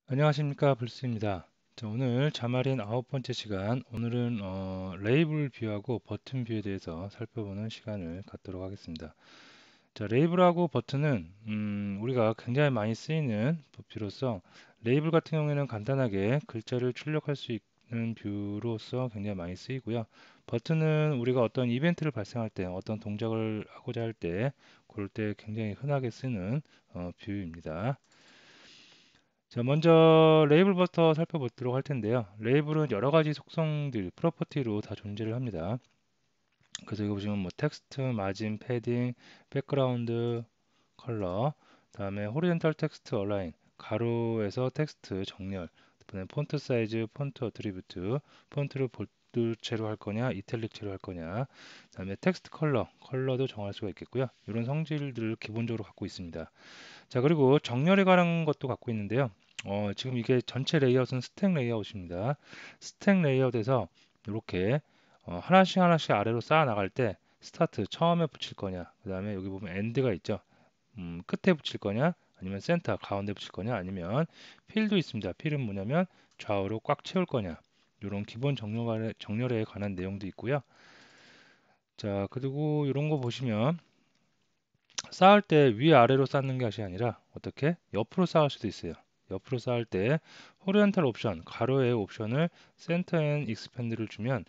안녕하십니까, 블스입니다. 자, 오늘 자말인 9번째 시간. 오늘은 레이블 뷰하고 버튼 뷰에 대해서 살펴보는 시간을 갖도록 하겠습니다. 자, 레이블하고 버튼은 우리가 굉장히 많이 쓰이는 뷰로서, 레이블 같은 경우에는 간단하게 글자를 출력할 수 있는 뷰로서 굉장히 많이 쓰이고요. 버튼은 우리가 어떤 이벤트를 발생할 때, 어떤 동작을 하고자 할 때, 그럴 때 굉장히 흔하게 쓰는 뷰입니다. 자, 먼저 레이블부터 살펴보도록 할 텐데요. 레이블은 여러 가지 속성들, 프로퍼티로 다 존재를 합니다. 그래서 이거 보시면 뭐 텍스트, 마진, 패딩, 백그라운드, 컬러, 다음에 호리젠탈 텍스트 얼라인, 가로에서 텍스트 정렬, 그다음에 폰트 사이즈, 폰트 어트리뷰트, 폰트를 볼드체로 할 거냐, 이탈릭체로 할 거냐, 그다음에 텍스트 컬러, 컬러도 정할 수가 있겠고요. 이런 성질들을 기본적으로 갖고 있습니다. 자, 그리고 정렬에 관한 것도 갖고 있는데요. 지금 이게 전체 레이아웃은 스택 레이아웃입니다. 스택 레이아웃에서 이렇게 하나씩 하나씩 아래로 쌓아 나갈 때 스타트 처음에 붙일 거냐, 그 다음에 여기 보면 엔드가 있죠. 끝에 붙일 거냐, 아니면 센터 가운데 붙일 거냐, 아니면 필도 있습니다. 필은 뭐냐면 좌우로 꽉 채울 거냐. 이런 기본 정렬에 관한 내용도 있고요. 자, 그리고 이런 거 보시면 쌓을 때 위아래로 쌓는 것이 아니라 어떻게 옆으로 쌓을 수도 있어요. 옆으로 쌓을 때 호리젠탈 옵션, 가로의 옵션을 센터 앤 익스펜드를 주면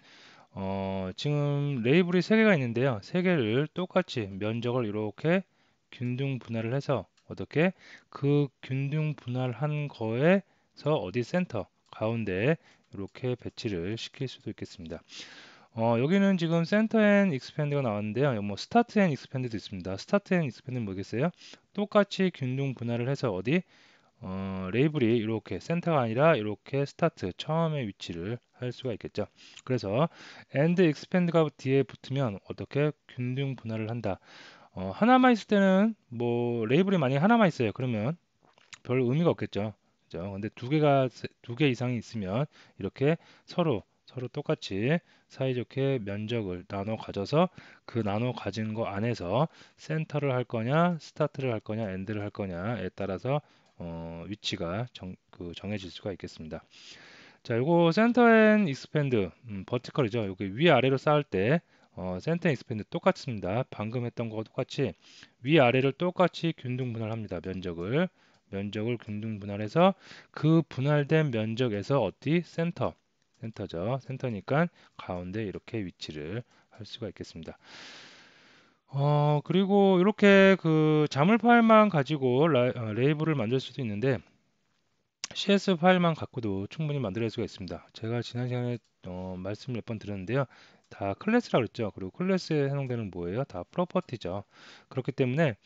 지금 레이블이 3개가 있는데요. 3개를 똑같이 면적을 이렇게 균등 분할을 해서 어떻게 그 균등 분할한 거에서 어디 센터 가운데에 이렇게 배치를 시킬 수도 있겠습니다. 여기는 지금 센터 앤 익스펜드가 나왔는데요. 뭐 스타트 앤 익스펜드도 있습니다. 스타트 앤 익스펜드는 뭐겠어요? 똑같이 균등 분할을 해서 어디 레이블이 이렇게 센터가 아니라 이렇게 스타트 처음에 위치를 할 수가 있겠죠. 그래서 and expand가 뒤에 붙으면 어떻게 균등 분할을 한다. 하나만 있을 때는 뭐 레이블이 만약에 하나만 있어요. 그러면 별 의미가 없겠죠. 그죠? 근데 두 개 이상이 있으면 이렇게 서로 똑같이 사이좋게 면적을 나눠 가져서 그 나눠 가진 거 안에서 센터를 할 거냐, 스타트를 할 거냐, 엔드를 할 거냐에 따라서 위치가 정해질 수가 있겠습니다. 자, 요거 센터 앤 익스펜드, 버티컬이죠. 여기 위아래로 쌓을 때 센터 앤 익스펜드 똑같습니다. 방금 했던 거와 똑같이 위아래를 똑같이 균등 분할합니다. 면적을 균등 분할해서 그 분할된 면적에서 어디 센터죠. 센터니까 가운데 이렇게 위치를 할 수가 있겠습니다. 그리고 이렇게 그 자물 파일만 가지고 레이블을 만들 수도 있는데 CS 파일만 갖고도 충분히 만들 수가 있습니다. 제가 지난 시간에 말씀 몇 번 드렸는데요. 다 클래스라고 그랬죠. 그리고 클래스에 해당되는 뭐예요? 다 프로퍼티죠. 그렇기 때문에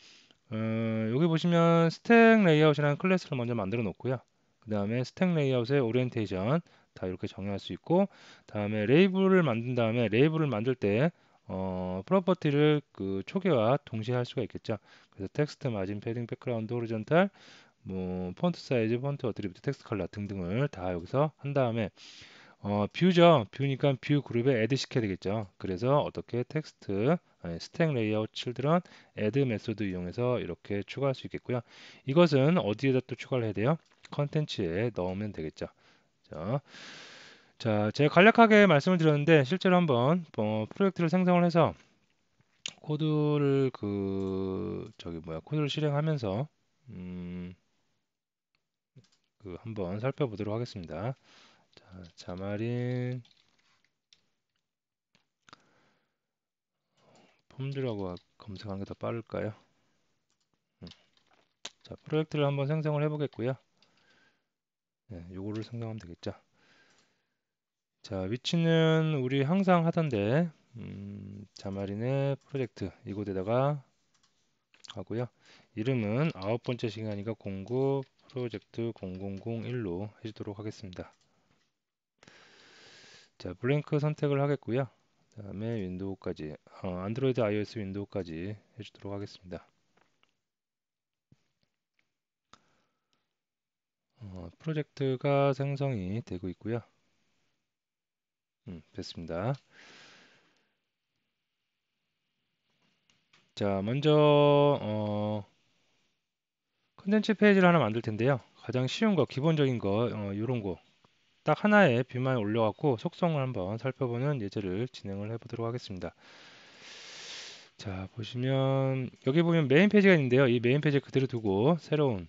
여기 보시면 스택 레이아웃이라는 클래스를 먼저 만들어 놓고요. 그 다음에 스택 레이아웃의 오리엔테이션 다 이렇게 정의할 수 있고, 다음에 레이블을 만든 다음에 레이블을 만들 때 프로퍼티를 그 초기화 동시에 할 수가 있겠죠. 그래서 텍스트, 마진, 패딩, 백그라운드, 호리존탈, 뭐 폰트 사이즈, 폰트 어트리뷰트, 텍스트 컬러 등등을 다 여기서 한 다음에 뷰죠. 뷰니까 뷰 그룹에 애드 시켜야 되겠죠. 그래서 어떻게 텍스트 스택 레이아웃 칠드런 애드 메소드 이용해서 이렇게 추가할 수 있겠고요. 이것은 어디에다 또 추가를 해야 돼요? 컨텐츠에 넣으면 되겠죠. 자, 제가 간략하게 말씀을 드렸는데 실제로 한번 프로젝트를 생성을 해서 코드를 코드를 실행하면서 음, 한번 살펴보도록 하겠습니다. 자, 자마린 폼즈라고 검색하는 게 더 빠를까요? 음, 자, 프로젝트를 한번 생성을 해보겠고요. 네, 요거를 생성하면 되겠죠. 자, 위치는 우리 항상 하던데 자마린의 프로젝트 이곳에다가 하고요. 이름은 9번째 시간이니까 09 프로젝트 0001로 해주도록 하겠습니다. 자, 블랭크 선택을 하겠고요. 다음에 윈도우까지, 안드로이드, iOS, 윈도우까지 해주도록 하겠습니다. 프로젝트가 생성이 되고 있고요. 됐습니다. 자, 먼저 컨텐츠 페이지를 하나 만들 텐데요. 가장 쉬운 거, 기본적인 거, 이런 거 딱 하나의 뷰만 올려갖고 속성을 한번 살펴보는 예제를 진행을 해보도록 하겠습니다. 자, 보시면 여기 보면 메인 페이지가 있는데요. 이 메인 페이지 그대로 두고 새로운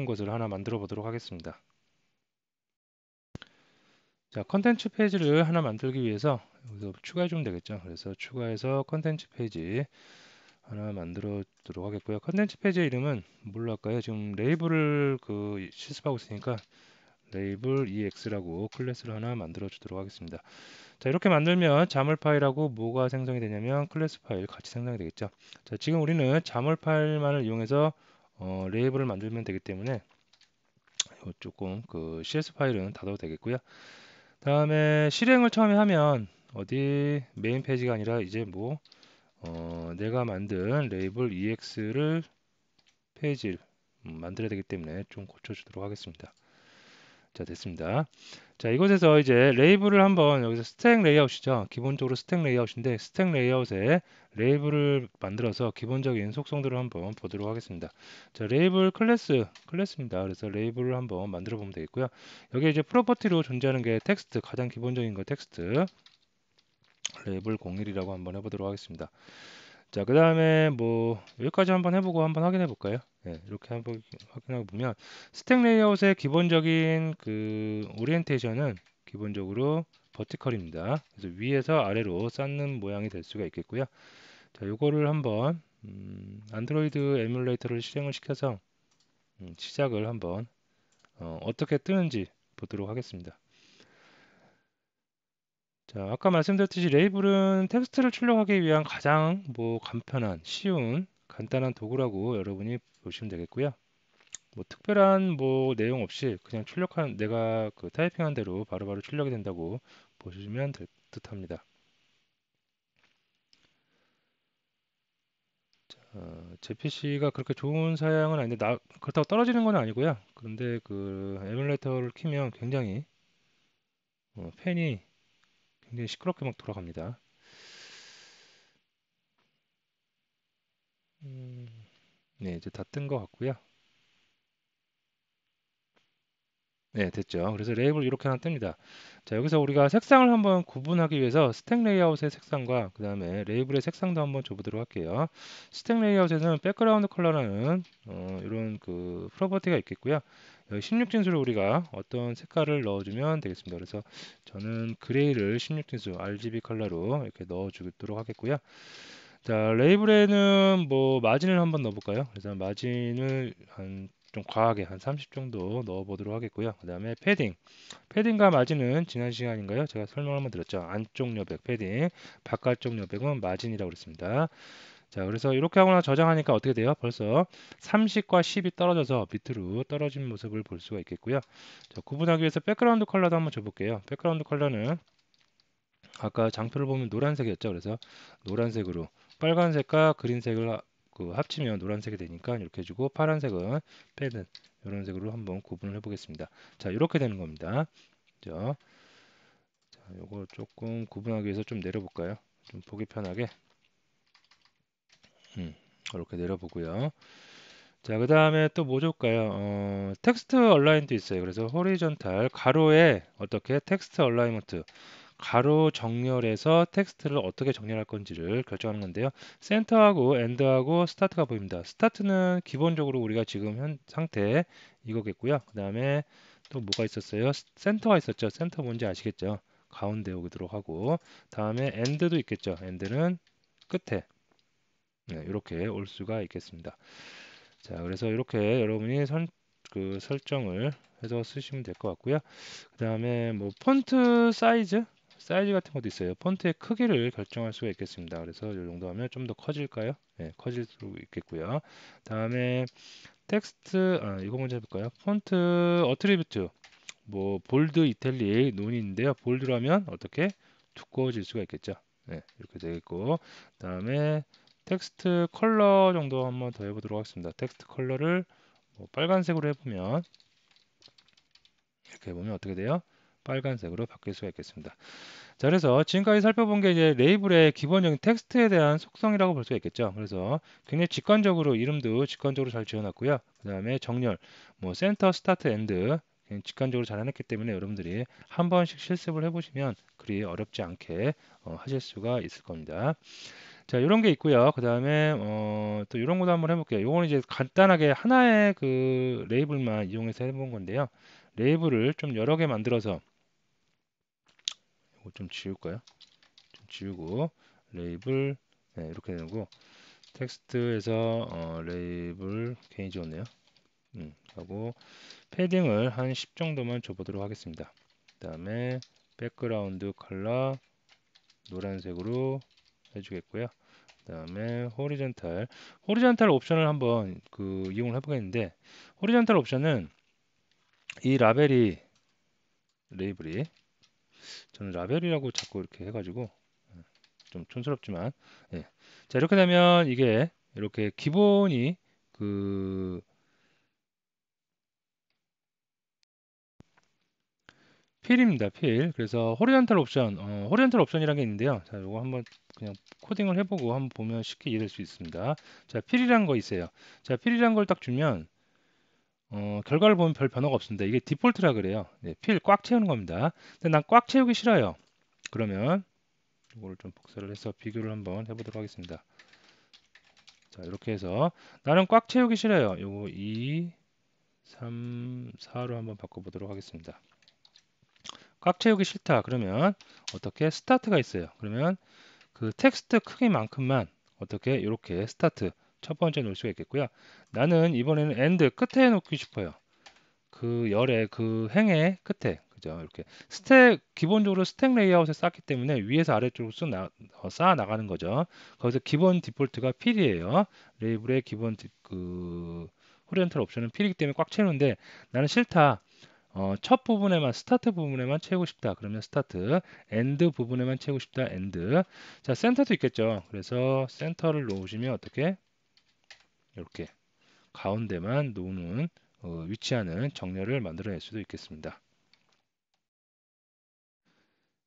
것을 하나 만들어 보도록 하겠습니다. 자, 컨텐츠 페이지를 하나 만들기 위해서 여기서 추가해 주면 되겠죠. 그래서 추가해서 컨텐츠 페이지 하나 만들어 두도록 하겠고요. 컨텐츠 페이지의 이름은 뭘로 할까요? 지금 레이블을 실습하고 있으니까 레이블 ex라고 클래스를 하나 만들어 주도록 하겠습니다. 자, 이렇게 만들면 자물 파일하고 뭐가 생성이 되냐면 클래스 파일 같이 생성이 되겠죠. 자, 지금 우리는 자물 파일만을 이용해서 레이블을 만들면 되기 때문에 조금 CS 파일은 닫아도 되겠고요. 다음에 실행을 처음에 하면 어디 메인 페이지가 아니라 이제 내가 만든 레이블 ex를 페이지를 만들어야 되기 때문에 좀 고쳐주도록 하겠습니다. 자, 됐습니다. 자, 이곳에서 이제 레이블을 한번 여기서 스택 레이아웃이죠. 기본적으로 스택 레이아웃인데 스택 레이아웃에 레이블을 만들어서 기본적인 속성들을 한번 보도록 하겠습니다. 자, 레이블 클래스입니다. 그래서 레이블을 한번 만들어 보면 되겠고요. 여기 이제 프로퍼티로 존재하는 게 텍스트, 가장 기본적인 거 텍스트 레이블 01이라고 한번 해보도록 하겠습니다. 자, 그 다음에 여기까지 한번 해보고 한번 확인해 볼까요? 네, 이렇게 한번 확인해 보면 스택 레이아웃의 기본적인 오리엔테이션은 기본적으로 버티컬입니다. 그래서 위에서 아래로 쌓는 모양이 될 수가 있겠고요. 자, 요거를 한번 안드로이드 에뮬레이터를 실행을 시켜서 시작을 한번 어떻게 뜨는지 보도록 하겠습니다. 자, 아까 말씀드렸듯이 레이블은 텍스트를 출력하기 위한 가장 간편한, 쉬운, 간단한 도구라고 여러분이 보시면 되겠고요. 특별한 내용 없이 그냥 내가 타이핑한 대로 바로바로 출력이 된다고 보시면 될 듯합니다. 제 PC가 그렇게 좋은 사양은 아닌데 그렇다고 떨어지는 건 아니고요. 그런데 에뮬레이터를 키면 굉장히 팬이 굉장히 시끄럽게 막 돌아갑니다. 네, 이제 다 뜬 것 같고요. 네, 됐죠. 그래서 레이블 이렇게 하나 뜹니다. 자, 여기서 우리가 색상을 한번 구분하기 위해서 스택 레이아웃의 색상과 그 다음에 레이블의 색상도 한번 줘보도록 할게요. 스택 레이아웃에는 백그라운드 컬러라는 이런 프로퍼티가 있겠고요. 여기 16진수로 우리가 어떤 색깔을 넣어주면 되겠습니다. 그래서 저는 그레이를 16진수 RGB 컬러로 이렇게 넣어주도록 하겠고요. 자, 레이블에는 마진을 한번 넣어볼까요? 그래서 마진을 좀 과하게 한 30 정도 넣어 보도록 하겠고요. 그 다음에 패딩과 마진은 지난 시간인가요? 제가 설명을 한번 드렸죠. 안쪽 여백 패딩, 바깥쪽 여백은 마진이라고 그랬습니다. 자, 그래서 이렇게 하거나 저장하니까 어떻게 돼요? 벌써 30과 10이 떨어져서 밑으로 떨어진 모습을 볼 수가 있겠고요. 자, 구분하기 위해서 백그라운드 컬러도 한번 줘볼게요. 백그라운드 컬러는 아까 장표를 보면 노란색이었죠. 그래서 노란색으로 빨간색과 그린색을 합치면 노란색이 되니까 이렇게 해주고 파란색은 패드 이런 색으로 한번 구분을 해보겠습니다. 자, 이렇게 되는 겁니다. 그죠? 자, 요거 조금 구분하기 위해서 좀 내려볼까요? 좀 보기 편하게 이렇게 내려보고요. 자, 그 다음에 또 뭐 줄까요? 텍스트 얼라인도 있어요. 그래서 호리존탈 가로에 어떻게 텍스트 얼라이먼트 가로 정렬해서 텍스트를 어떻게 정렬할 건지를 결정하는 건데요. 센터하고 엔드하고 스타트가 보입니다. 스타트는 기본적으로 우리가 지금 현 상태 이거겠고요. 그 다음에 또 뭐가 있었어요? 센터가 있었죠. 센터 뭔지 아시겠죠? 가운데 오도록 하고 다음에 엔드도 있겠죠. 엔드는 끝에 이렇게 올 수가 있겠습니다. 자, 그래서 이렇게 여러분이 설정을 해서 쓰시면 될 것 같고요. 그 다음에 폰트 사이즈 같은 것도 있어요. 폰트의 크기를 결정할 수가 있겠습니다. 그래서 이 정도 하면 좀 더 커질까요? 네, 커질 수 있겠고요. 다음에 텍스트, 이거 먼저 해볼까요? 폰트 어트리뷰트, 볼드, 이탈릭, 논이 있는데요. 볼드라면 어떻게 두꺼워질 수가 있겠죠. 네, 이렇게 되겠고, 다음에 텍스트 컬러 정도 한번 더 해보도록 하겠습니다. 텍스트 컬러를 빨간색으로 해보면 이렇게 보면 어떻게 돼요? 빨간색으로 바뀔 수가 있겠습니다. 자, 그래서 지금까지 살펴본 게 이제 레이블의 기본적인 텍스트에 대한 속성이라고 볼 수가 있겠죠. 그래서 굉장히 직관적으로 이름도 직관적으로 잘 지어놨고요. 그 다음에 정렬, 뭐 센터, 스타트, 엔드 직관적으로 잘 해놨기 때문에 여러분들이 한 번씩 실습을 해보시면 그리 어렵지 않게 하실 수가 있을 겁니다. 자, 이런 게 있고요. 그 다음에 또 이런 것도 한번 해볼게요. 이거는 이제 간단하게 하나의 그 레이블만 이용해서 해본 건데요. 레이블을 좀 여러 개 만들어서 이거 좀 지울까요? 좀 지우고 레이블 네, 이렇게 되고 텍스트에서 레이블 괜히 지웠네요. 하고 패딩을 한 10 정도만 줘보도록 하겠습니다. 그 다음에 백그라운드 컬러 노란색으로 해주겠고요. 그 다음에 호리전탈 옵션을 한번 그 이용을 해보겠는데 호리전탈 옵션은 이 라벨이 레이블이 저는 라벨이라고 자꾸 이렇게 해가지고 좀 촌스럽지만 예. 자, 이렇게 되면 이게 이렇게 기본이 그 필입니다. 필. 그래서 호리전탈 옵션이라는 게 있는데요. 자, 이거 한번 그냥 코딩을 해보고 한번 보면 쉽게 이해될 수 있습니다. 자, 필이라는 거 있어요. 자, 필이라는 걸 딱 주면 결과를 보면 별 변화가 없습니다. 이게 디폴트라 그래요. 네, 필 꽉 채우는 겁니다. 근데 난 꽉 채우기 싫어요. 그러면 이거를 좀 복사를 해서 비교를 한번 해보도록 하겠습니다. 자, 이렇게 해서 나는 꽉 채우기 싫어요. 요거 2, 3, 4로 한번 바꿔보도록 하겠습니다. 꽉 채우기 싫다. 그러면 어떻게 스타트가 있어요. 그러면 그 텍스트 크기만큼만 어떻게 이렇게 스타트 첫 번째 놓을 수가 있겠고요. 나는 이번에는 엔드 끝에 놓고 싶어요. 그 열의 그 행의 끝에 그죠 이렇게 기본적으로 스택 레이아웃에 쌓기 때문에 위에서 아래쪽으로 쌓아 나가는 거죠. 거기서 기본 디폴트가 필이에요. 레이블의 기본 그 호리젠탈 옵션은 필이기 때문에 꽉 채우는데 나는 싫다. 첫 부분에만 스타트 부분에만 채우고 싶다. 그러면 스타트, 엔드 부분에만 채우고 싶다. 엔드. 자, 센터도 있겠죠. 그래서 센터를 놓으시면 어떻게 이렇게 가운데만 놓는 위치하는 정렬을 만들어낼 수도 있겠습니다.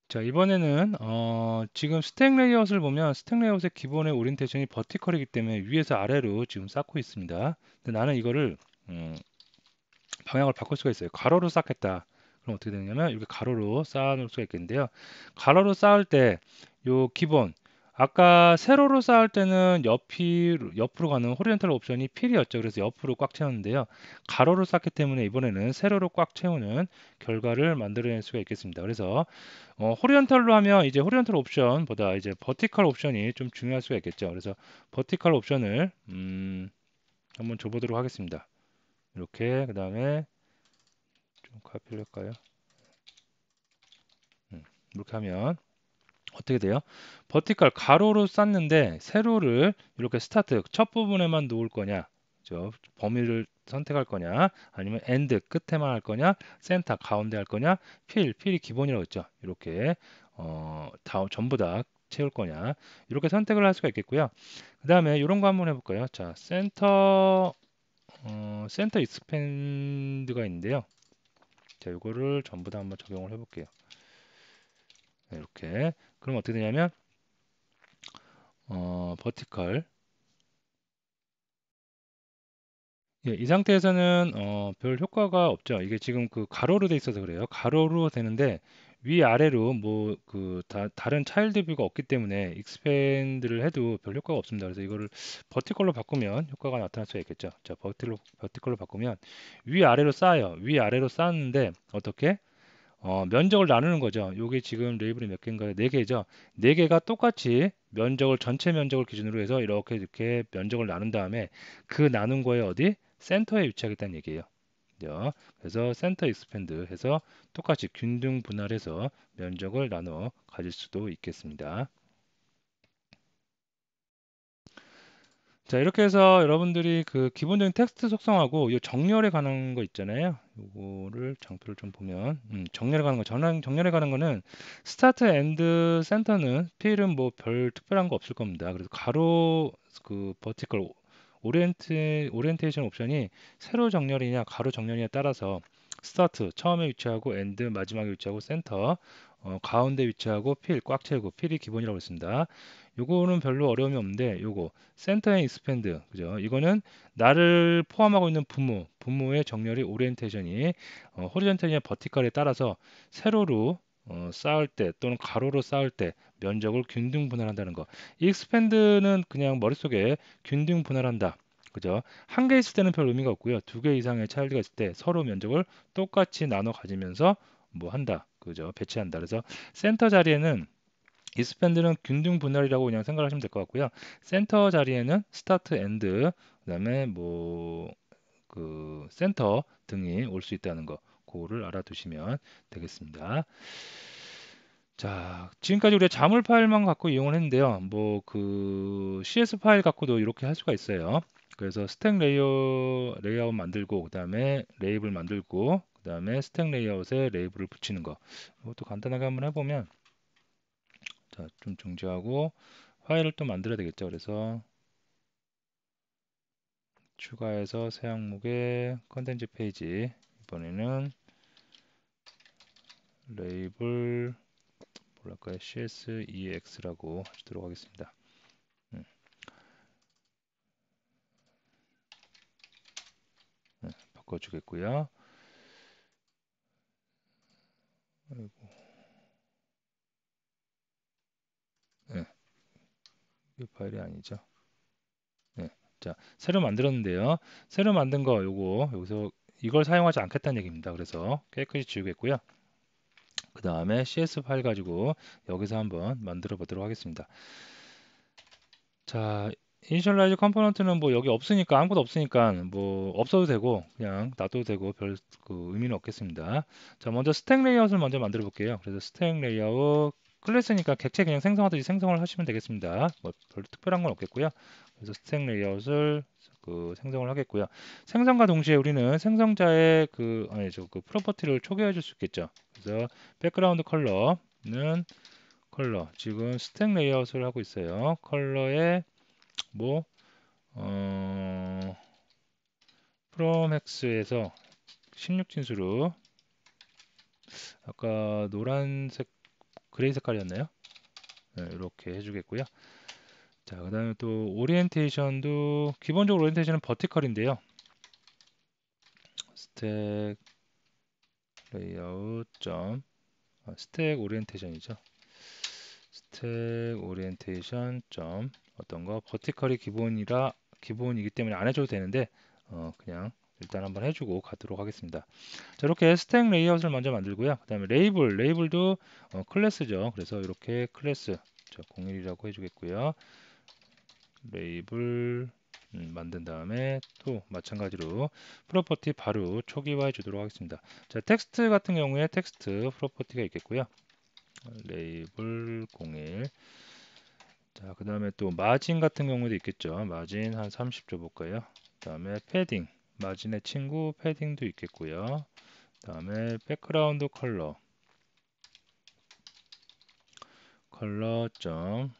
자, 이번에는 지금 스택 레이아웃을 보면 스택 레이아웃의 기본의 오리엔테이션이 버티컬이기 때문에 위에서 아래로 지금 쌓고 있습니다. 근데 나는 이거를 방향을 바꿀 수가 있어요. 가로로 쌓겠다. 그럼 어떻게 되냐면 이렇게 가로로 쌓아 놓을 수가 있겠는데요. 가로로 쌓을 때 요 기본 아까 세로로 쌓을 때는 옆으로 가는 호리젠탈 옵션이 필이었죠. 그래서 옆으로 꽉 채웠는데요. 가로로 쌓기 때문에 이번에는 세로로 꽉 채우는 결과를 만들어낼 수가 있겠습니다. 그래서 호리젠탈로 하면 이제 호리젠탈 옵션보다 이제 버티컬 옵션이 좀 중요할 수가 있겠죠. 그래서 버티컬 옵션을 한번 줘보도록 하겠습니다. 이렇게 그 다음에 좀 카피를 할까요? 이렇게 하면 어떻게 돼요? 버티컬 가로로 쌓는데 세로를 이렇게 스타트 첫 부분에만 놓을 거냐, 범위를 선택할 거냐, 아니면 엔드 끝에만 할 거냐, 센터 가운데 할 거냐, 필이 기본이라고 했죠. 이렇게 다 전부 다 채울 거냐, 이렇게 선택을 할 수가 있겠고요. 그 다음에 이런 거 한번 해볼까요? 자, 센터 익스펜드가 있는데요. 자, 이거를 전부 다 한번 적용을 해볼게요. 네, 이렇게. 그럼 어떻게 되냐면 버티컬 예, 이 상태에서는 별 효과가 없죠. 이게 지금 그 가로로 돼 있어서 그래요. 가로로 되는데 위아래로 뭐 그 다른 차일드 뷰가 없기 때문에 익스펜드를 해도 별 효과가 없습니다. 그래서 이거를 버티컬로 바꾸면 효과가 나타날 수가 있겠죠. 자, 버티컬로 바꾸면 위아래로 쌓아요. 위아래로 쌓았는데 어떻게? 면적을 나누는 거죠. 요게 지금 레이블이 몇 개인가요? 네 개죠. 네 개가 똑같이 전체 면적을 기준으로 해서 이렇게 면적을 나눈 다음에 그 나눈 거에 어디? 센터에 위치하겠다는 얘기예요. 그죠? 그래서 센터 익스펜드 해서 똑같이 균등 분할해서 면적을 나눠 가질 수도 있겠습니다. 자, 이렇게 해서 여러분들이 그 기본적인 텍스트 속성하고 이 정렬에 관한 거 있잖아요. 요거를 장표를 좀 보면 정렬에 관한 거 정렬에 관한 거는 스타트 엔드 센터는 필은 뭐 별 특별한 거 없을 겁니다. 그래서 가로 그 버티컬 오리엔테이션 옵션이 세로 정렬이냐 가로 정렬이냐에 따라서 스타트 처음에 위치하고 엔드 마지막에 위치하고 센터 가운데 위치하고 필 꽉 채우고 필이 기본이라고 했습니다. 요거는 별로 어려움이 없는데 요거 센터 앤 익스펜드 그죠? 이거는 나를 포함하고 있는 분모의 정렬이 오리엔테이션이 호리전탈이나 버티컬에 따라서 세로로 쌓을 때 또는 가로로 쌓을 때 면적을 균등 분할한다는 거. 이 익스펜드는 그냥 머릿속에 균등 분할한다. 그죠? 한 개 있을 때는 별 의미가 없고요. 두 개 이상의 차일드가 있을 때 서로 면적을 똑같이 나눠 가지면서 뭐 한다. 그죠? 배치한다. 그래서 센터 자리에는 익스펜드는 균등 분할이라고 그냥 생각하시면 될 것 같고요. 센터 자리에는 스타트 엔드 그다음에 뭐 그 센터 등이 올 수 있다는 거 그거를 알아두시면 되겠습니다. 자, 지금까지 우리가 자물 파일만 갖고 이용을 했는데요. 뭐 그 CS 파일 갖고도 이렇게 할 수가 있어요. 그래서 스택 레이아웃 만들고 그다음에 레이블 만들고 그다음에 스택 레이아웃에 레이블을 붙이는 거. 이것도 간단하게 한번 해보면 자, 좀 정지하고 파일을 또 만들어야 되겠죠. 그래서 추가해서 새 항목에 컨텐츠 페이지 이번에는 레이블 뭐랄까요? CSEX라고 하도록 하겠습니다. 바꿔주겠고요. 아이고, 네, 이 파일이 아니죠. 네, 자, 새로 만들었는데요. 새로 만든 거 요거 여기서 이걸 사용하지 않겠다는 얘기입니다. 그래서 깨끗이 지우겠고요. 그 다음에 CS 파일 가지고 여기서 한번 만들어 보도록 하겠습니다. 자, 이니셜라이즈 컴포넌트는 뭐 여기 없으니까 아무것도 없으니까 뭐 없어도 되고 그냥 놔둬도 되고 별 그 의미는 없겠습니다. 자, 먼저 스택 레이아웃을 먼저 만들어 볼게요. 그래서 스택 레이아웃 클래스니까 객체 그냥 생성하듯이 생성을 하시면 되겠습니다. 뭐 별로 특별한 건 없겠고요. 그래서 스택 레이아웃을 그 생성을 하겠고요. 생성과 동시에 우리는 생성자의 그 아니 그 프로퍼티를 초기화해 줄 수 있겠죠. 그래서 백그라운드 컬러는 컬러 지금 스택 레이아웃을 하고 있어요. 컬러에 뭐 from hex에서 16진수로 아까 노란색 그레이 색깔이었나요? 네, 이렇게 해주겠고요. 자, 그 다음에 또 오리엔테이션도 기본적으로 오리엔테이션은 버티컬인데요. 스택 레이아웃 점 스택 오리엔테이션이죠. 스택 오리엔테이션 점 어떤 거 버티컬이 기본이기 때문에 안 해줘도 되는데 그냥 일단 한번 해주고 가도록 하겠습니다. 자, 이렇게 스택 레이아웃을 먼저 만들고요. 그 다음에 레이블도 클래스죠. 그래서 이렇게 클래스 01이라고 해주겠고요. 레이블 만든 다음에 또 마찬가지로 프로퍼티 바로 초기화해 주도록 하겠습니다. 자, 텍스트 같은 경우에 텍스트 프로퍼티가 있겠고요. 레이블 01 자, 그 다음에 또 마진 같은 경우도 있겠죠. 마진 한 30 줘볼까요? 그 다음에 패딩 마진의 친구 패딩도 있겠고요. 그 다음에 백그라운드 컬러 점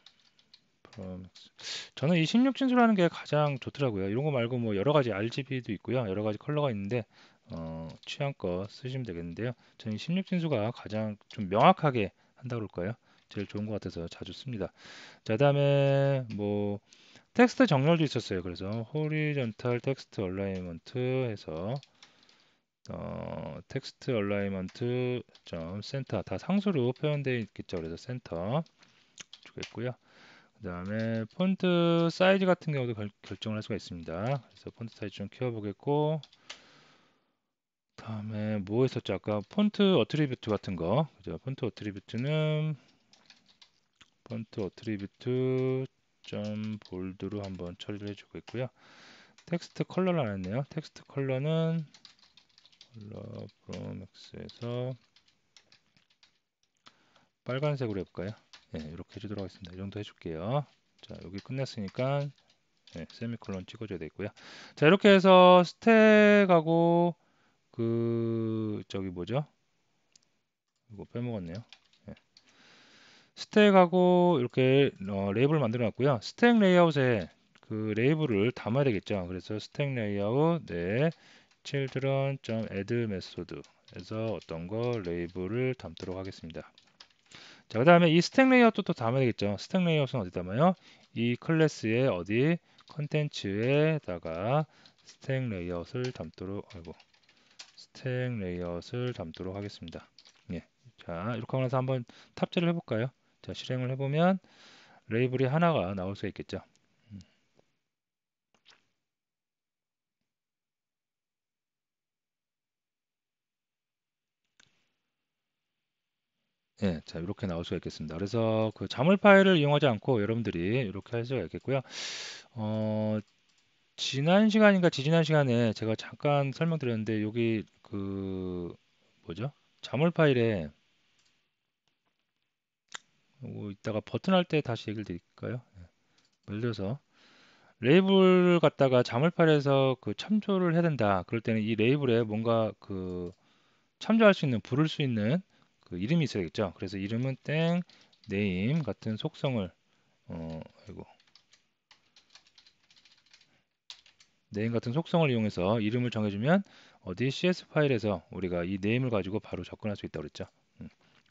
저는 이 16진수라는 게 가장 좋더라고요. 이런 거 말고 뭐 여러 가지 RGB도 있고요. 여러 가지 컬러가 있는데 취향껏 쓰시면 되겠는데요. 저는 이 16진수가 가장 좀 명확하게 한다고 그럴까요? 제일 좋은 것 같아서 자주 씁니다. 자, 그다음에 뭐 텍스트 정렬도 있었어요. 그래서 호리전탈 텍스트 얼라이먼트 해서 텍스트 얼라이먼트 점 센터 다 상수로 표현되어 있겠죠. 그래서 센터 주겠고요. 그 다음에 폰트 사이즈 같은 경우도 결정을 할 수가 있습니다. 그래서 폰트 사이즈 좀 키워보겠고 다음에 뭐 했었죠? 아까 폰트 어트리뷰트 같은 거 그죠? 폰트 어트리뷰트 점 볼드로 한번 처리를 해주고 있고요. 텍스트 컬러를 안 했네요. 텍스트 컬러는 컬러 from x에서 빨간색으로 해볼까요? 네, 이렇게 해주도록 하겠습니다. 이 정도 해줄게요. 자, 여기 끝냈으니까 네, 세미콜론 찍어줘야 되고요. 자, 이렇게 해서 스택하고 그 저기 뭐죠? 이거 빼먹었네요. 네. 스택하고 이렇게 레이블 만들어 놨고요. 스택 레이아웃에 그 레이블을 담아야 되겠죠. 그래서 스택 레이아웃 네 children.add method에서 어떤 거 레이블을 담도록 하겠습니다. 자, 그 다음에 이 스택 레이아웃도 또 담아야 되겠죠. 스택 레이아웃은 어디 담아요? 이 클래스의 어디 컨텐츠에다가 스택 레이아웃을 담도록 스택 레이아웃을 담도록 하겠습니다. 예. 자, 이렇게 하고 나서 한번 탑재를 해볼까요? 자, 실행을 해보면 레이블이 하나가 나올 수 있겠죠. 예, 자, 이렇게 나올 수가 있겠습니다. 그래서 그 자물 파일을 이용하지 않고 여러분들이 이렇게 할 수가 있겠고요. 어, 지난 시간인가 지지난 시간에 제가 잠깐 설명드렸는데 여기 그 뭐죠? 자물 파일에 이따가 버튼 할 때 다시 얘기를 드릴까요? 예를 들어서 레이블을 갖다가 자물 파일에서 그 참조를 해야 된다. 그럴 때는 이 레이블에 뭔가 그 참조할 수 있는 부를 수 있는 그 이름이 있어야겠죠. 그래서 이름은 땡 네임 같은 속성을 아이고 네임 같은 속성을 이용해서 이름을 정해주면 어디 CS 파일에서 우리가 이 네임을 가지고 바로 접근할 수 있다고 그랬죠.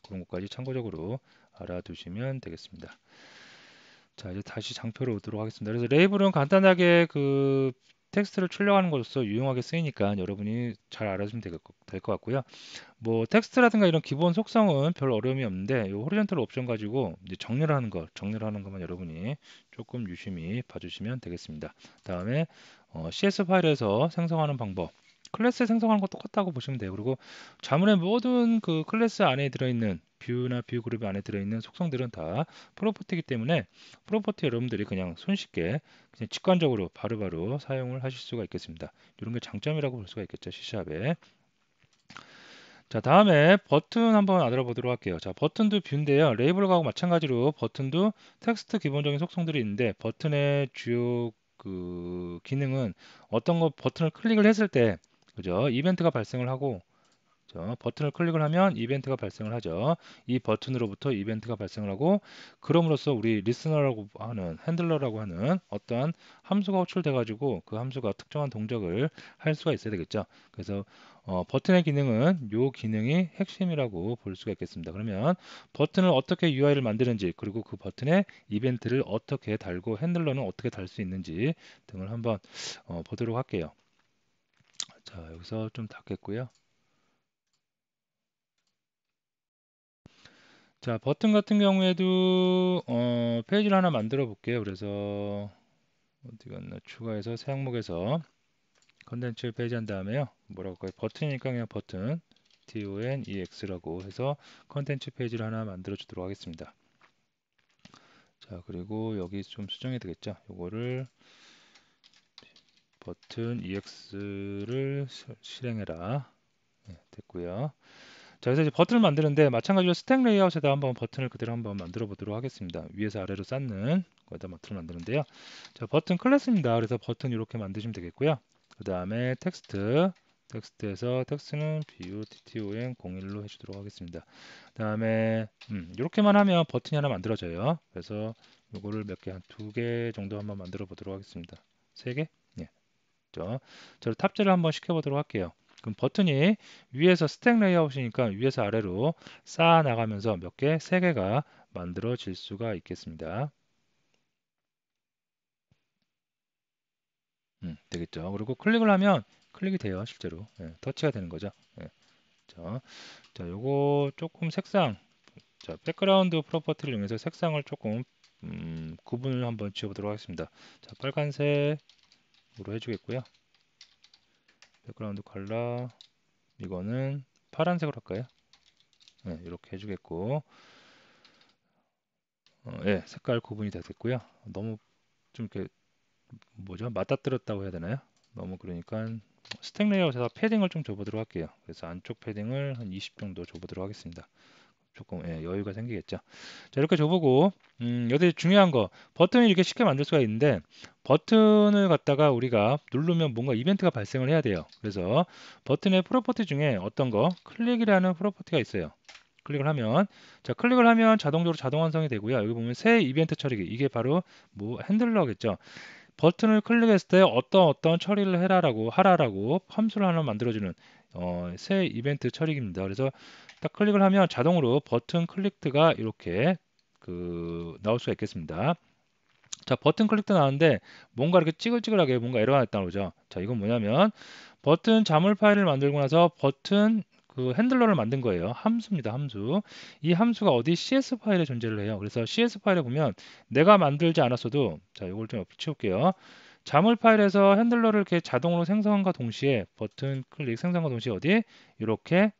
그런 것까지 참고적으로 알아두시면 되겠습니다. 자, 이제 다시 장표로 오도록 하겠습니다. 그래서 레이블은 간단하게 그 텍스트를 출력하는 것으로서 유용하게 쓰이니까 여러분이 잘 알아주시면 될 것 같고요. 뭐 텍스트라든가 이런 기본 속성은 별 어려움이 없는데 이 호리존탈 옵션 가지고 이제 정리를 하는 것만 여러분이 조금 유심히 봐주시면 되겠습니다. 다음에 CS 파일에서 생성하는 방법. 클래스 생성하는 거 똑같다고 보시면 돼요. 그리고 자문의 모든 그 클래스 안에 들어있는 뷰나 뷰 그룹 안에 들어있는 속성들은 다 프로퍼티이기 때문에 프로퍼티 여러분들이 그냥 손쉽게 그냥 직관적으로 바로바로 사용을 하실 수가 있겠습니다. 이런 게 장점이라고 볼 수가 있겠죠. C샵에. 자, 다음에 버튼 한번 알아보도록 할게요. 자, 버튼도 뷰인데요. 레이블하고 마찬가지로 버튼도 텍스트 기본적인 속성들이 있는데 버튼의 주요 그 기능은 어떤 거 버튼을 클릭을 했을 때 그죠? 이벤트가 발생을 하고 버튼을 클릭을 하면 이벤트가 발생을 하죠. 이 버튼으로부터 이벤트가 발생을 하고 그럼으로써 우리 리스너라고 하는 핸들러라고 하는 어떠한 함수가 호출돼 가지고 그 함수가 특정한 동작을 할 수가 있어야 되겠죠. 그래서 버튼의 기능은 요 기능이 핵심이라고 볼 수가 있겠습니다. 그러면 버튼을 어떻게 UI를 만드는지 그리고 그 버튼에 이벤트를 어떻게 달고 핸들러는 어떻게 달 수 있는지 등을 한번 보도록 할게요. 자, 여기서 좀 닫겠고요. 자, 버튼 같은 경우에도 페이지를 하나 만들어 볼게요. 그래서 어디 갔나 추가해서 새 항목에서 컨텐츠 페이지 한 다음에요. 뭐라고 할까요? 버튼이니까 그냥 버튼 TONEX라고 해서 컨텐츠 페이지를 하나 만들어 주도록 하겠습니다. 자, 그리고 여기 좀 수정이 되겠죠? 요거를 버튼 EX를 실행해라. 네, 됐고요. 자, 그래서 이제 버튼을 만드는데 마찬가지로 스택 레이아웃에다 한번 버튼을 그대로 한번 만들어 보도록 하겠습니다. 위에서 아래로 쌓는 거기다 버튼을 만드는데요. 자, 버튼 클래스입니다. 그래서 버튼 이렇게 만드시면 되겠고요. 그 다음에 텍스트에서 텍스트는 BUTTON 01로 해주도록 하겠습니다. 그 다음에 이렇게만 하면 버튼이 하나 만들어져요. 그래서 이거를 몇 개, 한 2개 정도 한번 만들어 보도록 하겠습니다. 3개? 네. 저 탑재를 한번 시켜보도록 할게요. 그럼 버튼이 위에서 스택 레이아웃이니까 위에서 아래로 쌓아 나가면서 몇 개? 3개가 만들어질 수가 있겠습니다. 되겠죠. 그리고 클릭을 하면 클릭이 돼요. 실제로. 터치가 되는 거죠. 자, 자, 요거 조금 색상, 자, 백그라운드 프로퍼티를 이용해서 색상을 조금 구분을 한번 지어보도록 하겠습니다. 자, 빨간색으로 해주겠고요. 백그라운드 컬러 이거는 파란색으로 할까요? 이렇게 해주겠고 색깔 구분이 됐고요. 너무 좀 이렇게 뭐죠? 맞닥뜨렸다고 해야 되나요? 너무 그러니까 스택 레이아웃에서 패딩을 좀 줘보도록 할게요. 그래서 안쪽 패딩을 한 20 정도 줘보도록 하겠습니다. 조금 여유가 생기겠죠. 자, 이렇게 줘보고 여기 중요한 거 버튼을 이렇게 쉽게 만들 수가 있는데 버튼을 갖다가 우리가 누르면 뭔가 이벤트가 발생을 해야 돼요. 그래서 버튼의 프로퍼티 중에 어떤 거 클릭이라는 프로퍼티가 있어요. 클릭을 하면 클릭을 하면 자동적으로 자동 완성이 되고요. 여기 보면 새 이벤트 처리기 이게 바로 뭐 핸들러겠죠. 버튼을 클릭했을 때 어떤 처리를 하라라고 함수를 하나 만들어주는 새 이벤트 처리기입니다. 그래서 딱 클릭을 하면 자동으로 버튼 클릭드가 이렇게 나올 수가 있겠습니다. 자, 버튼 클릭도 나왔는데 뭔가 이렇게 찌글찌글하게 뭔가 에러가 났다는 거죠. 자, 이건 뭐냐면 버튼 자물 파일을 만들고 나서 버튼 핸들러를 만든 거예요. 함수입니다. 함수. 이 함수가 어디 CS 파일에 존재를 해요. 그래서 CS 파일에 보면 내가 만들지 않았어도, 자, 이걸 좀 치울게요. 자물 파일에서 핸들러를 이렇게 자동으로 생성함과 동시에 버튼 클릭 생성과 동시에 어디 이렇게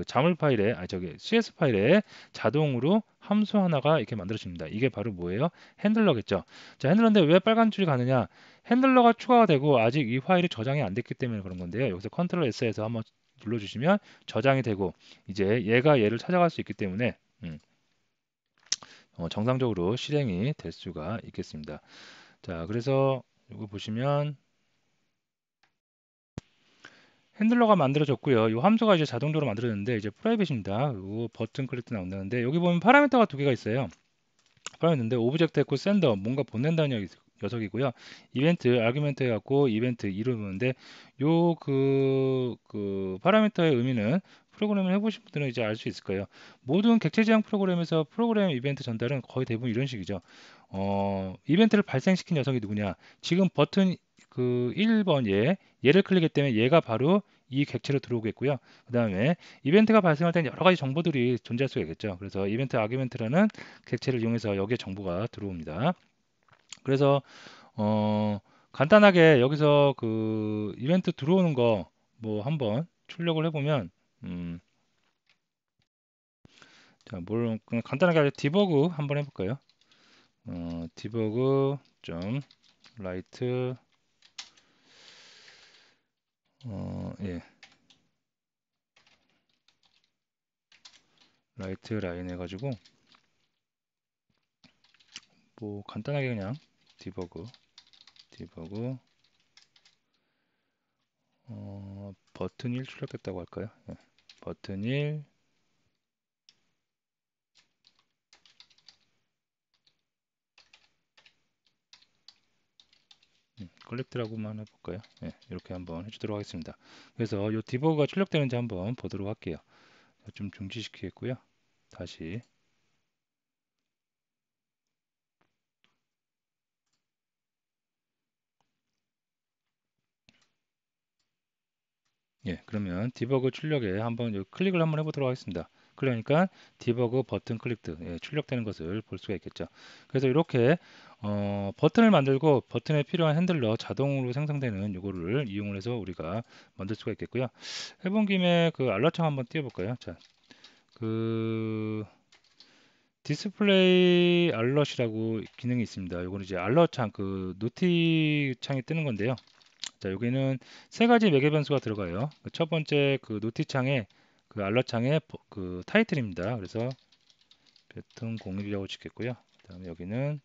자물 파일에 저기 CS 파일에 자동으로 함수 하나가 이렇게 만들어집니다. 이게 바로 뭐예요? 핸들러겠죠. 자, 핸들러인데 왜 빨간 줄이 가느냐? 핸들러가 추가가 되고 아직 이 파일이 저장이 안 됐기 때문에 그런 건데요. 여기서 컨트롤 S에서 한번 눌러주시면 저장이 되고 이제 얘가 얘를 찾아갈 수 있기 때문에 정상적으로 실행이 될 수가 있겠습니다. 자, 그래서 이거 보시면 핸들러가 만들어졌고요. 이 함수가 이제 자동적으로 만들어졌는데 이제 프라이빗입니다. 그리고 버튼 클릭도 나온다는데 여기 보면 파라미터가 두 개가 있어요. 파라미터인데 오브젝트 했고 샌더 뭔가 보낸다는 녀석이고요. 이벤트 아규멘트 해갖고 이벤트 이루는데 요 파라미터의 의미는 프로그램을 해보신 분들은 이제 알 수 있을 거예요. 모든 객체 지향 프로그램에서 프로그램 이벤트 전달은 거의 대부분 이런 식이죠. 이벤트를 발생시킨 녀석이 누구냐? 지금 버튼 1번 얘를 클릭했기 때문에 얘가 바로 이 객체로 들어오겠고요. 그 다음에 이벤트가 발생할 때는 여러 가지 정보들이 존재할 수가 있겠죠. 그래서 이벤트 아규멘트라는 객체를 이용해서 여기에 정보가 들어옵니다. 그래서 간단하게 여기서 이벤트 들어오는 거 뭐 한번 출력을 해보면 자, 그냥 간단하게 디버그 한번 해볼까요? 디버그 점 라이트 예, 라이트 라인 해가지고 뭐 간단하게 그냥 디버그 버튼 1 출력됐다고 할까요? 예, 버튼 1 컬렉트라고만 해볼까요? 예, 이렇게 한번 해주도록 하겠습니다. 그래서 이 디버그가 출력되는지 한번 보도록 할게요. 좀 중지시키겠고요. 다시 예, 그러면 디버그 출력에 한번 클릭을 한번 해보도록 하겠습니다. 그러니까 디버그 버튼 클릭드 예, 출력되는 것을 볼 수가 있겠죠. 그래서 이렇게 버튼을 만들고 버튼에 필요한 핸들러 자동으로 생성되는 이거를 이용을 해서 우리가 만들 수가 있겠고요. 해본 김에 알라창 한번 띄워볼까요? 자, 디스플레이 알럿이라고 기능이 있습니다. 이거는 이제 알럿창 노티 창이 뜨는 건데요. 자, 여기는 세 가지 매개 변수가 들어가요. 첫 번째 노티 창에 알럿 창의 타이틀입니다. 그래서 배턴 01이라고 짓겠고요. 그다음에 여기는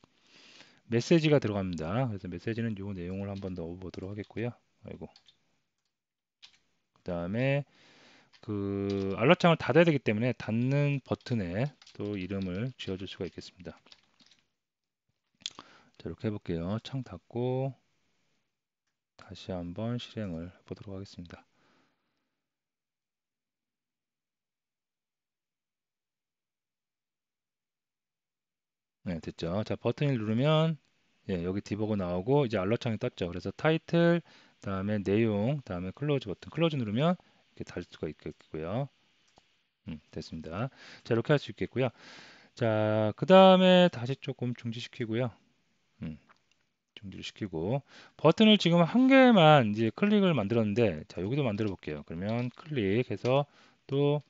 메시지가 들어갑니다. 그래서 메시지는 요 내용을 한번 넣어 보도록 하겠고요. 아이고. 그다음에 알럿 창을 닫아야 되기 때문에 닫는 버튼에 또 이름을 지어줄 수가 있겠습니다. 자, 이렇게 해볼게요. 창 닫고 다시 한번 실행을 해보도록 하겠습니다. 네, 됐죠. 자, 버튼을 누르면 예, 여기 디버그 나오고 이제 알럿 창이 떴죠. 그래서 타이틀, 다음에 내용, 다음에 클로즈 버튼. 클로즈 누르면 이렇게 달 수가 있겠고요. 됐습니다. 자, 이렇게 할 수 있겠고요. 자, 그 다음에 다시 조금 중지시키고요. 중지를 시키고 버튼을 지금 한 개만 이제 클릭을 만들었는데 자, 여기도 만들어 볼게요. 그러면 클릭해서 또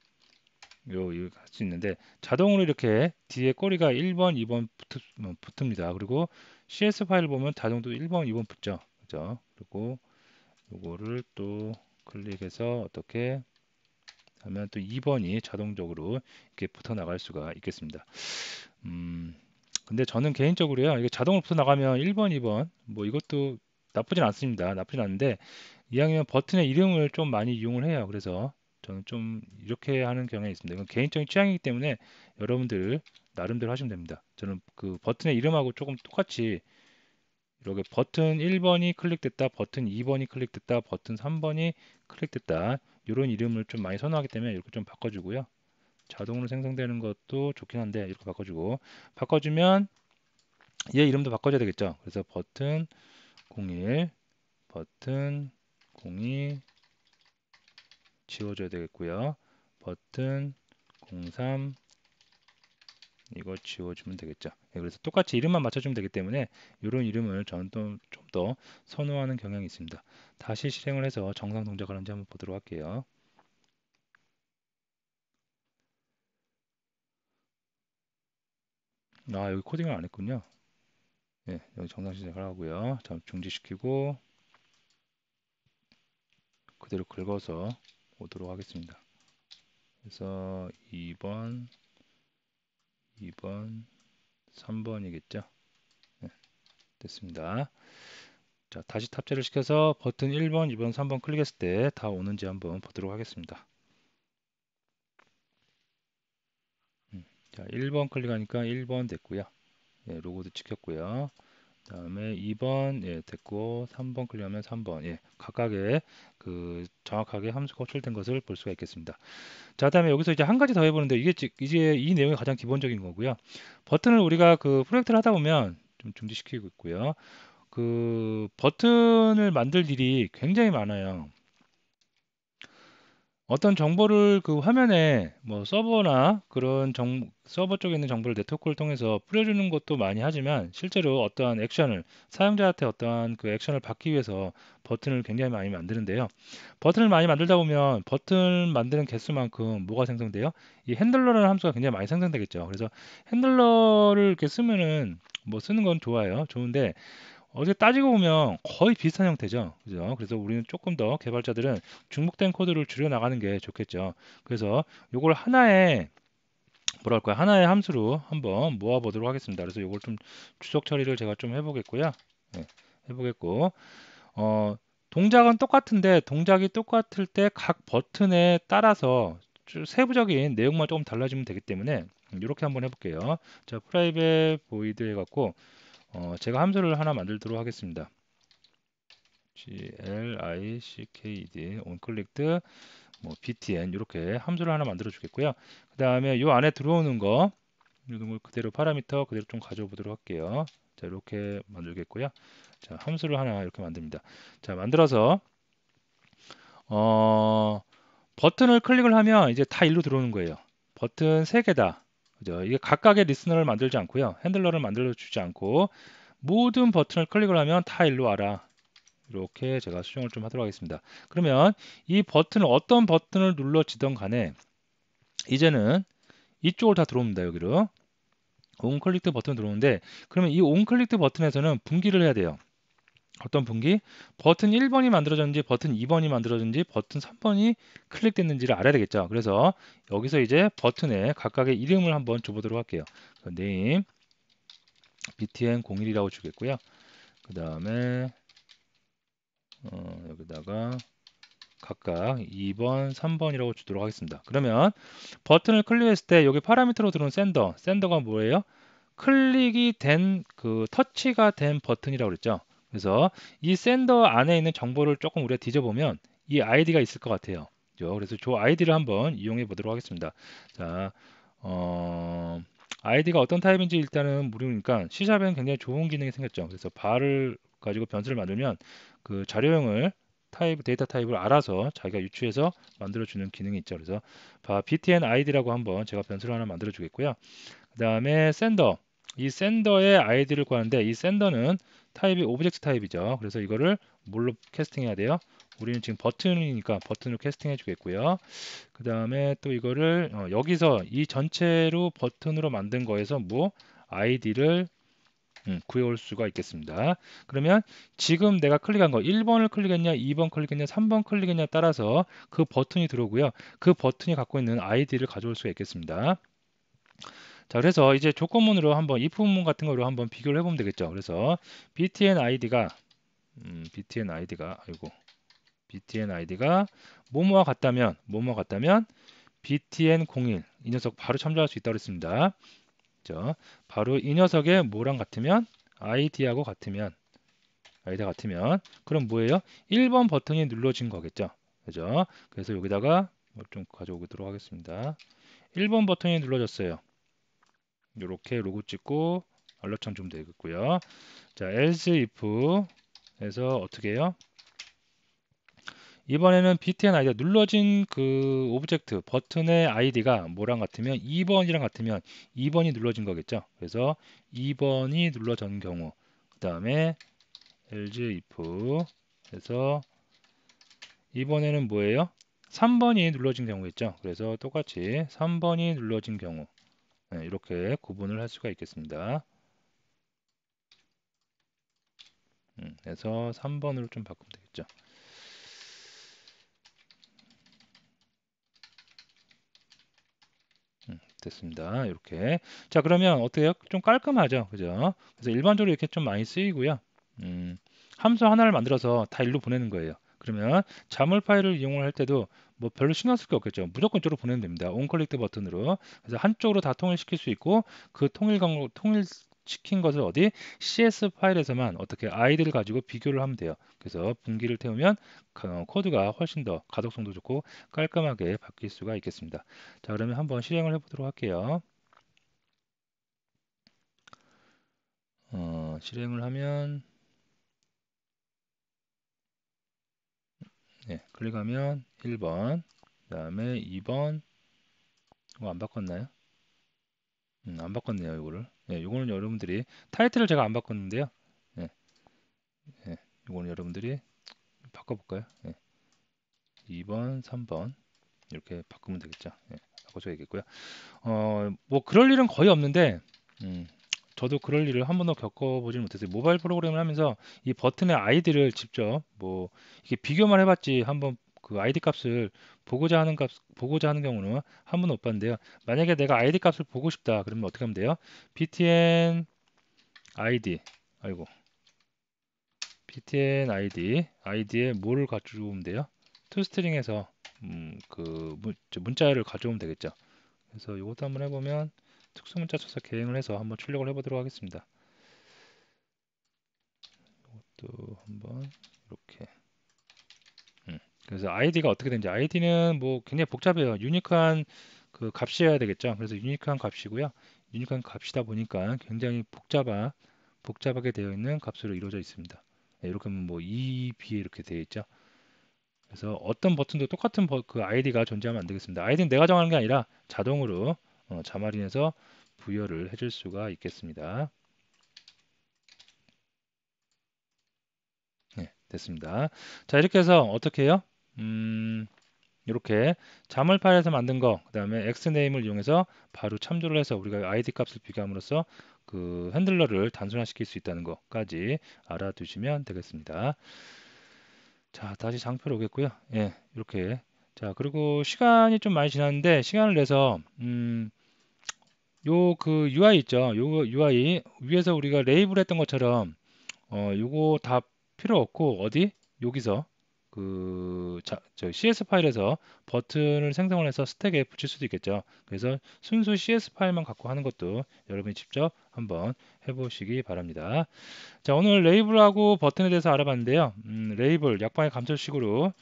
이거 할 수 있는데 자동으로 이렇게 뒤에 꼬리가 1번, 2번 붙습니다. 그리고 CS 파일 보면 자동도 1번, 2번 붙죠. 그죠? 그리고 요거를 또 클릭해서 어떻게 하면 또 2번이 자동적으로 이렇게 붙어 나갈 수가 있겠습니다. 근데 저는 개인적으로요. 이게 자동으로 붙어 나가면 1번, 2번 뭐 이것도 나쁘진 않습니다. 나쁘진 않은데 이왕이면 버튼의 이름을 좀 많이 이용을 해요. 그래서 저는 좀 이렇게 하는 경향이 있습니다. 이건 개인적인 취향이기 때문에 여러분들 나름대로 하시면 됩니다. 저는 버튼의 이름하고 조금 똑같이 이렇게 버튼 1번이 클릭됐다, 버튼 2번이 클릭됐다, 버튼 3번이 클릭됐다. 이런 이름을 좀 많이 선호하기 때문에 이렇게 좀 바꿔주고요. 자동으로 생성되는 것도 좋긴 한데 이렇게 바꿔주고, 바꿔주면 얘 이름도 바꿔줘야 되겠죠. 그래서 버튼 01, 버튼 02 지워줘야 되겠고요. 버튼 03 이거 지워주면 되겠죠. 예, 그래서 똑같이 이름만 맞춰주면 되기 때문에 이런 이름을 저는 또 좀 더 선호하는 경향이 있습니다. 다시 실행을 해서 정상 동작을 하는지 한번 보도록 할게요. 아, 여기 코딩을 안 했군요. 예, 여기 정상 시작을 하고요. 자, 중지시키고 그대로 긁어서 오도록 하겠습니다. 그래서 2번, 2번, 3번이겠죠. 네, 됐습니다. 자, 다시 탑재를 시켜서 버튼 1번, 2번, 3번 클릭했을 때 다 오는지 한번 보도록 하겠습니다. 자, 1번 클릭하니까 1번 됐고요. 예, 로고도 찍혔고요. 다음에 2번 예, 됐고 3번 클릭하면 3번 예, 각각의 그 정확하게 함수가 호출된 것을 볼 수가 있겠습니다. 자, 다음에 여기서 이제 한 가지 더 해보는데 이게 이제 이 내용이 가장 기본적인 거고요. 버튼을 우리가 그 프로젝트를 하다 보면 좀 중지시키고 있고요. 그 버튼을 만들 일이 굉장히 많아요. 어떤 정보를 그 화면에 뭐 서버나 그런 서버 쪽에 있는 정보를 네트워크를 통해서 뿌려주는 것도 많이 하지만 실제로 어떠한 액션을 사용자한테 어떠한 그 액션을 받기 위해서 버튼을 굉장히 많이 만드는데요. 버튼을 많이 만들다 보면 버튼 만드는 개수만큼 뭐가 생성돼요? 이 핸들러라는 함수가 굉장히 많이 생성되겠죠. 그래서 핸들러를 이렇게 쓰면은 뭐 쓰는 건 좋아요. 좋은데 어제 따지고 보면 거의 비슷한 형태죠. 그죠? 그래서 우리는 조금 더 개발자들은 중복된 코드를 줄여 나가는 게 좋겠죠. 그래서 이걸 하나의 뭐랄까요? 하나의 함수로 한번 모아 보도록 하겠습니다. 그래서 이걸 좀 주석 처리를 제가 좀 해보겠고요. 네, 해보겠고 동작은 똑같은데 동작이 똑같을 때 각 버튼에 따라서 세부적인 내용만 조금 달라지면 되기 때문에 이렇게 한번 해볼게요. 자, 프라이빗 보이드 해갖고 제가 함수를 하나 만들도록 하겠습니다. GLICKED onClicked 뭐 btn 이렇게 함수를 하나 만들어 주겠고요. 그 다음에 이 안에 들어오는 거 이런 걸 그대로 파라미터 그대로 좀 가져오 보도록 할게요. 자, 이렇게 만들겠고요. 자, 함수를 하나 이렇게 만듭니다. 자, 만들어서 버튼을 클릭을 하면 이제 다 일로 들어오는 거예요. 버튼 3개다. 그죠? 이게 각각의 리스너를 만들지 않고요. 핸들러를 만들어 주지 않고 모든 버튼을 클릭을 하면 다 일로 와라. 이렇게 제가 수정을 좀 하도록 하겠습니다. 그러면 이 버튼을 어떤 버튼을 눌러지던 간에 이제는 이쪽으로 다 들어옵니다. 여기로 온클릭드 버튼 들어오는데 그러면 이 온클릭드 버튼에서는 분기를 해야 돼요. 어떤 분기? 버튼 1번이 만들어졌는지 버튼 2번이 만들어졌는지 버튼 3번이 클릭됐는지를 알아야 되겠죠. 그래서 여기서 이제 버튼에 각각의 이름을 한번 줘보도록 할게요. name btn01이라고 주겠고요. 그 다음에 여기다가 각각 2번, 3번이라고 주도록 하겠습니다. 그러면 버튼을 클릭했을 때 여기 파라미터로 들어온 샌더가 뭐예요? 클릭이 된 그 터치가 된 버튼이라고 그랬죠. 그래서 이 샌더 안에 있는 정보를 조금 우리가 뒤져보면 이 아이디가 있을 것 같아요. 그죠? 그래서 저 아이디를 한번 이용해 보도록 하겠습니다. 자, 아이디가 어떤 타입인지 일단은 모르니까 C샵에는 굉장히 좋은 기능이 생겼죠. 그래서 발을 가지고 변수를 만들면 그 자료형을 데이터 타입을 알아서 자기가 유추해서 만들어주는 기능이 있죠. 그래서 btn id라고 한번 제가 변수를 하나 만들어 주겠고요. 그 다음에 이 샌더의 아이디를 구하는데 이 샌더는 타입이 오브젝트 타입이죠. 그래서 이거를 뭘로 캐스팅해야 돼요? 우리는 지금 버튼이니까 버튼으로 캐스팅해 주겠고요. 그 다음에 또 이거를 여기서 이 전체로 버튼으로 만든 거에서 뭐 아이디를 구해올 수가 있겠습니다. 그러면 지금 내가 클릭한 거 1번을 클릭했냐, 2번 클릭했냐, 3번 클릭했냐에 따라서 그 버튼이 들어오고요. 그 버튼이 갖고 있는 아이디를 가져올 수가 있겠습니다. 자, 그래서 이제 조건문으로 한번 if 문문 같은 거로 한번 비교를 해보면 되겠죠. 그래서 btn id가 btn id가 뭐뭐와 같다면 btn01 이 녀석 바로 참조할 수 있다고 했습니다. 그죠? 바로 이 녀석의 뭐랑 같으면 id하고 같으면 아이디가 같으면 그럼 뭐예요? 1번 버튼이 눌러진 거겠죠. 그죠? 그래서 여기다가 뭐좀 가져오도록 하겠습니다. 1번 버튼이 눌러졌어요. 이렇게 로고 찍고 알러창 좀 되겠고요. 자, else if 해서 어떻게 해요? 이번에는 btn 아이디가 눌러진 그 오브젝트 버튼의 아이디가 뭐랑 같으면 2번이랑 같으면 2번이 눌러진 거겠죠. 그래서 2번이 눌러진 경우 그 다음에 else if 해서 이번에는 뭐예요? 3번이 눌러진 경우겠죠. 그래서 똑같이 3번이 눌러진 경우 네, 이렇게 구분을 할 수가 있겠습니다. 그래서 3번으로 좀 바꾸면 되겠죠. 됐습니다. 이렇게. 자, 그러면 어때요? 좀 깔끔하죠? 그죠? 그래서 일반적으로 이렇게 좀 많이 쓰이고요. 함수 하나를 만들어서 다 일로 보내는 거예요. 그러면 자물 파일을 이용을 할 때도 뭐 별로 신경 쓸 게 없겠죠. 무조건 이쪽으로 보내면 됩니다. 온클릭트 버튼으로. 그래서 한쪽으로 다 통일시킬 수 있고 그 통일시킨 것을 어디 CS 파일에서만 어떻게 아이디를 가지고 비교를 하면 돼요. 그래서 분기를 태우면 코드가 훨씬 더 가독성도 좋고 깔끔하게 바뀔 수가 있겠습니다. 자, 그러면 한번 실행을 해보도록 할게요. 실행을 하면 클릭하면 1번, 그 다음에 2번, 이거 안 바꿨나요? 안 바꿨네요, 이거를. 이거는 여러분들이 타이틀을 제가 안 바꿨는데요. 예, 이거는 여러분들이 바꿔볼까요? 2번, 3번 이렇게 바꾸면 되겠죠. 바꿔줘야겠고요. 뭐 그럴 일은 거의 없는데, 저도 그럴 일을 한 번도 겪어보지 못했어요. 모바일 프로그램을 하면서 이 버튼의 아이디를 직접 뭐 이게 비교만 해봤지 한번 그 아이디 값을 보고자 하는 경우는 한 번도 못 봤는데요. 만약에 내가 아이디 값을 보고 싶다 그러면 어떻게 하면 돼요? btn id 아이고 btn id에 뭐를 가져오면 돼요? toString에서 그 문자를 가져오면 되겠죠. 그래서 이것도 한번 해보면 특수문자 조사 계행을 해서 한번 출력을 해보도록 하겠습니다. 또 한번 이렇게 그래서 아이디가 어떻게 되는지 아이디는 뭐 굉장히 복잡해요. 유니크한 그 값이어야 되겠죠. 그래서 유니크한 값이고요. 유니크한 값이다 보니까 굉장히 복잡하게 되어 있는 값으로 이루어져 있습니다. 이렇게 하면 뭐 E, B에 이렇게 되어 있죠. 그래서 어떤 버튼도 똑같은 그 아이디가 존재하면 안 되겠습니다. 아이디는 내가 정하는 게 아니라 자동으로 자마린에서 부여를 해줄 수가 있겠습니다. 네, 됐습니다. 자, 이렇게 해서 어떻게 해요? 이렇게 자물 파일에서 만든 거, 그 다음에 xname을 이용해서 바로 참조를 해서 우리가 id 값을 비교함으로써 그 핸들러를 단순화시킬 수 있다는 것까지 알아두시면 되겠습니다. 자, 다시 장표로 오겠고요. 이렇게. 자, 그리고 시간이 좀 많이 지났는데 시간을 내서 요 그 UI 있죠. 요 UI 위에서 우리가 레이블 했던 것처럼 요거 다 필요 없고 어디? 여기서 저 CS 파일에서 버튼을 생성을 해서 스택에 붙일 수도 있겠죠. 그래서 순수 CS 파일만 갖고 하는 것도 여러분이 직접 한번 해보시기 바랍니다. 자, 오늘 레이블하고 버튼에 대해서 알아봤는데요. 레이블 약방의 감철식으로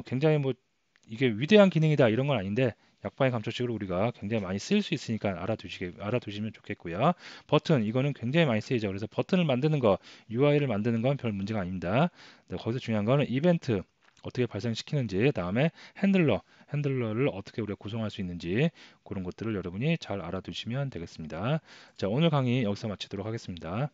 굉장히 뭐 이게 위대한 기능이다 이런 건 아닌데 약방의 감철식으로 우리가 굉장히 많이 쓸 수 있으니까 알아두시면 좋겠고요. 버튼 이거는 굉장히 많이 쓰이죠. 그래서 버튼을 만드는 거, UI를 만드는 건 별 문제가 아닙니다. 네, 거기서 중요한 거는 이벤트 어떻게 발생시키는지, 다음에 핸들러를 어떻게 우리가 구성할 수 있는지 그런 것들을 여러분이 잘 알아두시면 되겠습니다. 자, 오늘 강의 여기서 마치도록 하겠습니다.